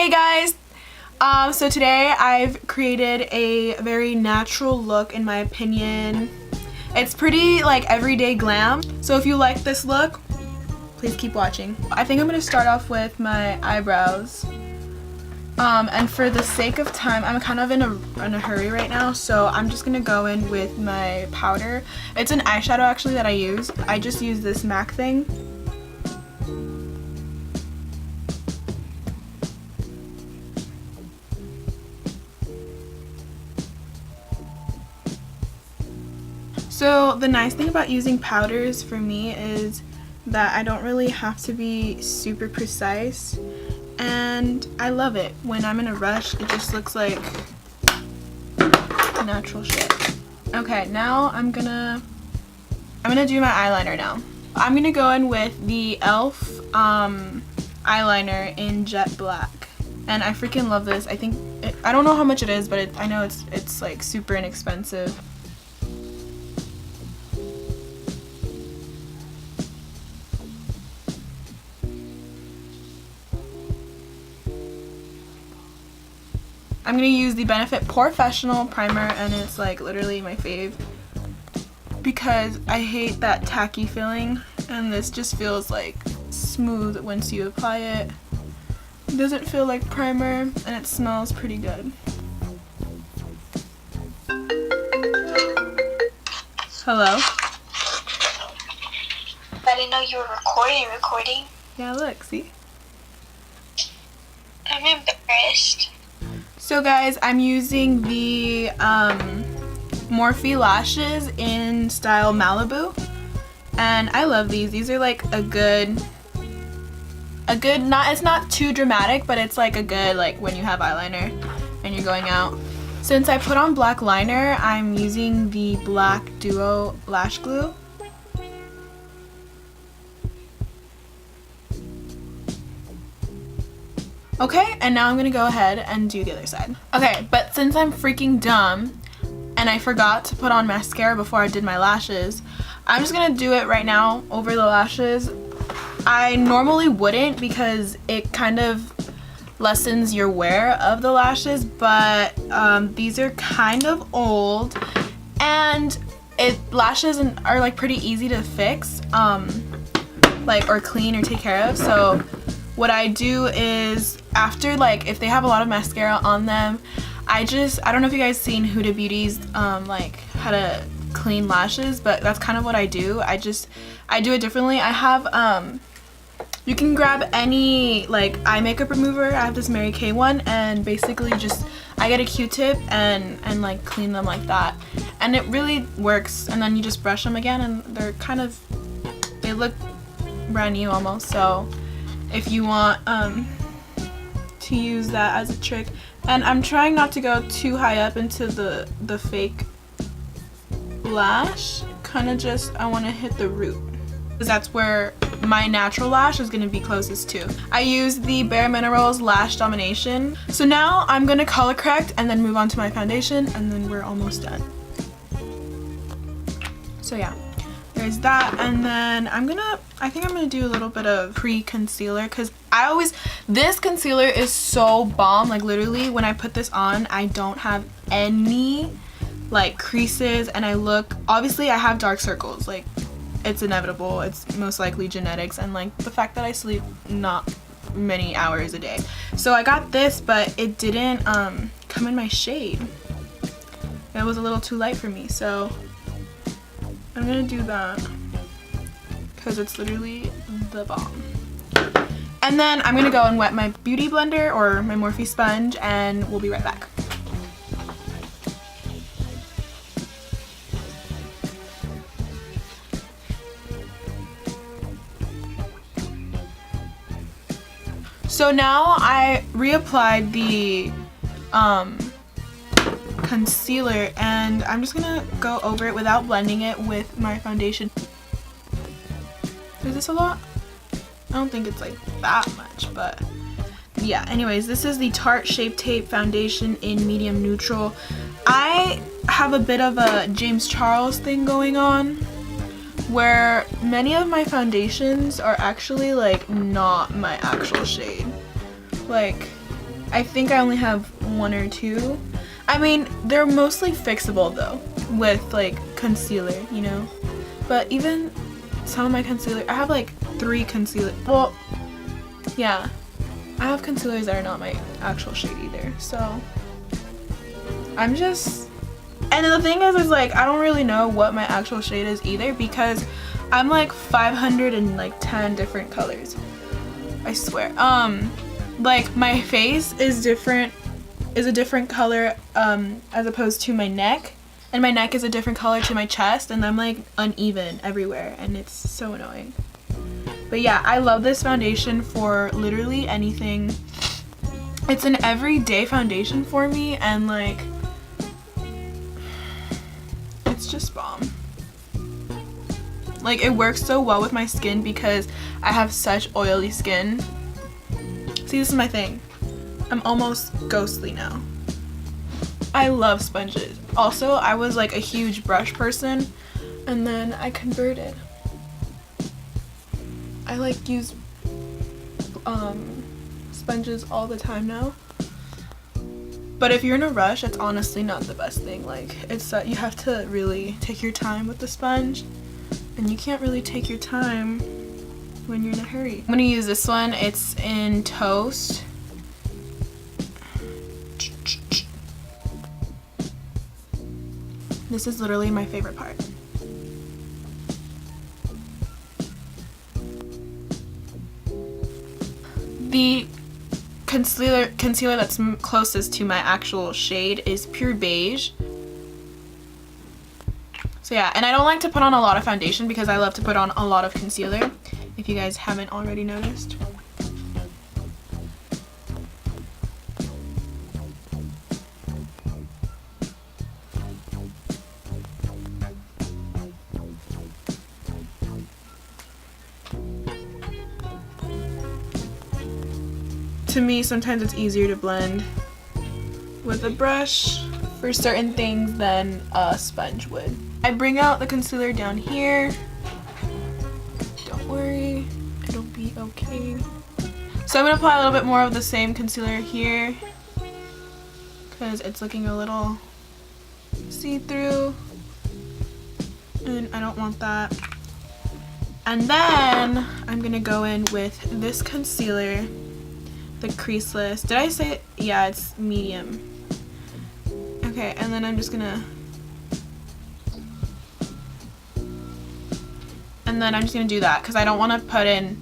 Hey guys! So today I've created a very natural look in my opinion. It's pretty like everyday glam. So if you like this look, please keep watching. I think I'm going to start off with my eyebrows. And for the sake of time, I'm kind of in a hurry right now, so I'm just going to go in with my powder. It's an eyeshadow actually that I use. I just use this MAC thing. So the nice thing about using powders for me is that I don't really have to be super precise, and I love it. When I'm in a rush, it just looks like natural shit. Okay, now I'm gonna do my eyeliner now. I'm gonna go in with the e.l.f. eyeliner in jet black, and I freaking love this. I don't know how much it is, but I know it's like super inexpensive. I'm going to use the Benefit Professional Primer, and it's like literally my fave because I hate that tacky feeling, and this just feels like smooth once you apply it. It doesn't feel like primer, and it smells pretty good. Hello? I didn't know you were recording. Yeah, look, see? I'm embarrassed. So guys, I'm using the Morphe lashes in style Malibu, and I love these. These are like a good it's not too dramatic, but it's like a good like when you have eyeliner and you're going out. Since I put on black liner, I'm using the Black Duo Lash Glue. Okay, and now I'm gonna go ahead and do the other side. Okay, but since I'm freaking dumb and I forgot to put on mascara before I did my lashes, I'm just gonna do it right now over the lashes. I normally wouldn't because it kind of lessens your wear of the lashes, but these are kind of old, and lashes are like pretty easy to fix, or clean or take care of. So what I do is, after like if they have a lot of mascara on them, I don't know if you guys seen Huda Beauty's like how to clean lashes, but that's kind of what I do. I do it differently. I have you can grab any like eye makeup remover. I have this Mary Kay one, and basically just I get a Q-tip and like clean them like that, and it really works. And then you just brush them again, and they look brand new almost. So if you want to use that as a trick, and I'm trying not to go too high up into the fake lash, kind of just I want to hit the root because that's where my natural lash is going to be closest to. I use the Bare Minerals Lash Domination. So now I'm going to color correct and then move on to my foundation, and then we're almost done. So yeah, there's that, and then I think I'm gonna do a little bit of pre-concealer because this concealer is so bomb. Like literally when I put this on, I don't have any like creases, and obviously I have dark circles. Like it's inevitable, it's most likely genetics, and like the fact that I sleep not many hours a day. So I got this, but it didn't come in my shade. It was a little too light for me, so I'm gonna do that because it's literally the bomb. And then I'm gonna go and wet my beauty blender or my Morphe sponge, and we'll be right back. So now I reapplied the concealer, and I'm just gonna go over it without blending it with my foundation. Is this a lot? I don't think it's like that much, but yeah. Anyways, this is the Tarte Shape Tape foundation in medium neutral. I have a bit of a James Charles thing going on where many of my foundations are actually like not my actual shade. Like I think I only have 1 or 2. I mean, they're mostly fixable though with like concealer, you know. But even some of my concealer, I have like 3 concealer. Well, yeah, I have concealers that are not my actual shade either. So I'm just, and the thing is like I don't really know what my actual shade is either because I'm like 510 different colors. I swear. Like my face is different, is a different color as opposed to my neck, and my neck is a different color to my chest, and I'm like uneven everywhere, and it's so annoying. But yeah, I love this foundation for literally anything. It's an everyday foundation for me, and like it's just bomb. Like it works so well with my skin because I have such oily skin. See, this is my thing. I'm almost ghostly now. I love sponges. Also, I was like a huge brush person, and then I converted. I like use sponges all the time now. But if you're in a rush, it's honestly not the best thing. Like it's you have to really take your time with the sponge, and you can't really take your time when you're in a hurry. I'm gonna use this one. It's in Toast. This is literally my favorite part. The concealer that's closest to my actual shade is Pure Beige. So yeah, and I don't like to put on a lot of foundation because I love to put on a lot of concealer, if you guys haven't already noticed. To me, sometimes it's easier to blend with a brush for certain things than a sponge would. I bring out the concealer down here. Don't worry, it'll be okay. So I'm gonna apply a little bit more of the same concealer here because it's looking a little see-through and I don't want that. And then I'm gonna go in with this concealer, the creaseless. Did I say it? Yeah, it's medium. Okay, and then I'm just gonna do that because I don't want to put in,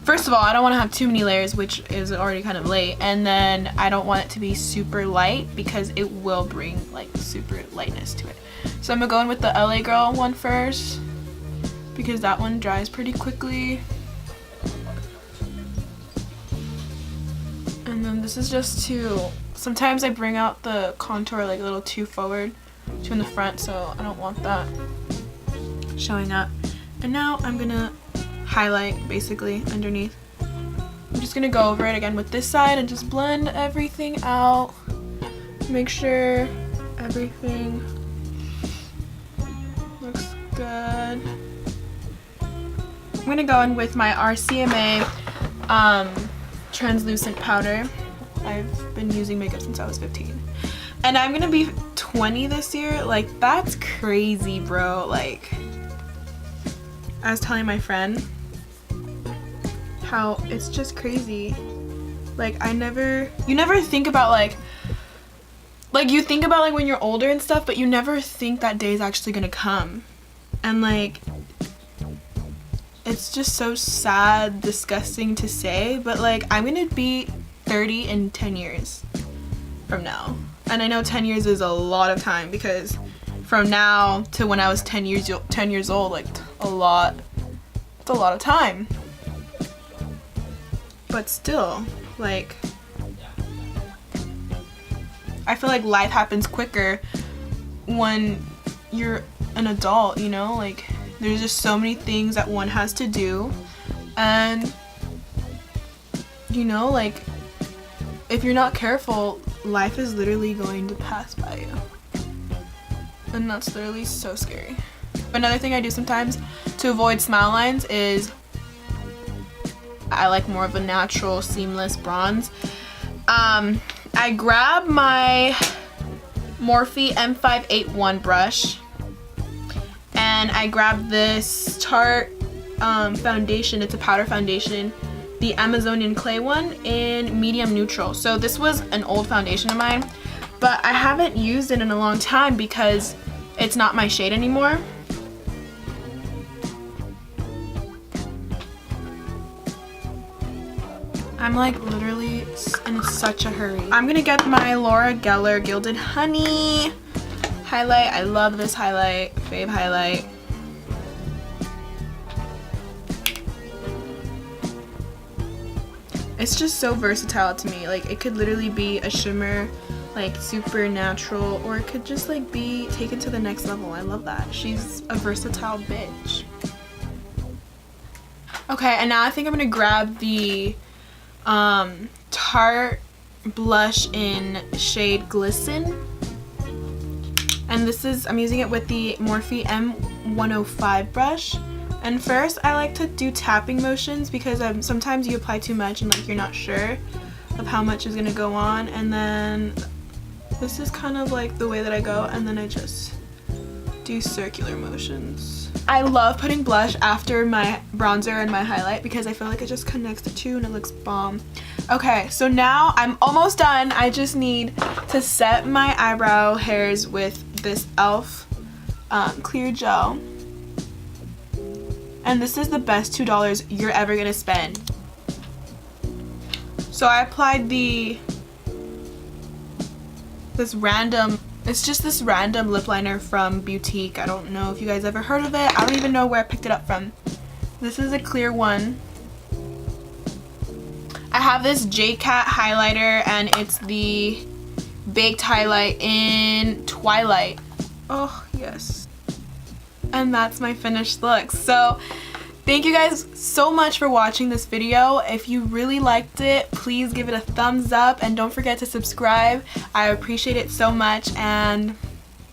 first of all, I don't want to have too many layers, which is already kind of late, and then I don't want it to be super light because it will bring like super lightness to it. So I'm gonna go in with the LA Girl one first because that one dries pretty quickly. And then this is just to, sometimes I bring out the contour like a little too forward, too in the front, so I don't want that showing up. And now I'm gonna highlight basically underneath. I'm just gonna go over it again with this side and just blend everything out. Make sure everything looks good. I'm gonna go in with my RCMA translucent powder. I've been using makeup since I was 15. And I'm gonna be 20 this year. Like, that's crazy, bro. Like, I was telling my friend how it's just crazy. Like, you never think about like you think about like when you're older and stuff, but you never think that day is actually gonna come. And like, it's just so sad, disgusting to say, but like I'm gonna be 30 in 10 years from now. And I know 10 years is a lot of time because from now to when I was 10 years old, like it's a lot of time. But still, like, I feel like life happens quicker when you're an adult, you know? Like, there's just so many things that one has to do, and you know, like, if you're not careful, life is literally going to pass by you, and that's literally so scary. Another thing I do sometimes to avoid smile lines is I like more of a natural seamless bronze. I grab my Morphe M581 brush, and I grab this Tarte foundation. It's a powder foundation, the Amazonian clay one in medium neutral. So this was an old foundation of mine, but I haven't used it in a long time because it's not my shade anymore. I'm like literally in such a hurry. I'm gonna get my Laura Geller Gilded Honey highlight. I love this highlight, fave highlight. It's just so versatile to me. Like it could literally be a shimmer, like super natural, or it could just like be taken to the next level. I love that. She's a versatile bitch. Okay, and now I think I'm gonna grab the Tarte blush in shade Glisten, and this is, I'm using it with the Morphe M105 brush. And first I like to do tapping motions because sometimes you apply too much and like you're not sure of how much is gonna go on, and then this is kind of like the way that I go, and then I just do circular motions. I love putting blush after my bronzer and my highlight because I feel like it just connects the two and it looks bomb. Okay, so now I'm almost done. I just need to set my eyebrow hairs with this e.l.f. clear gel. And this is the best $2 you're ever gonna spend. So I applied it's just this random lip liner from Boutique. I don't know if you guys ever heard of it. I don't even know where I picked it up from. This is a clear one. I have this J-Cat highlighter, and it's the Baked Highlight in Twilight. Oh, yes. And that's my finished look. So thank you guys so much for watching this video. If you really liked it, please give it a thumbs up and don't forget to subscribe. I appreciate it so much, and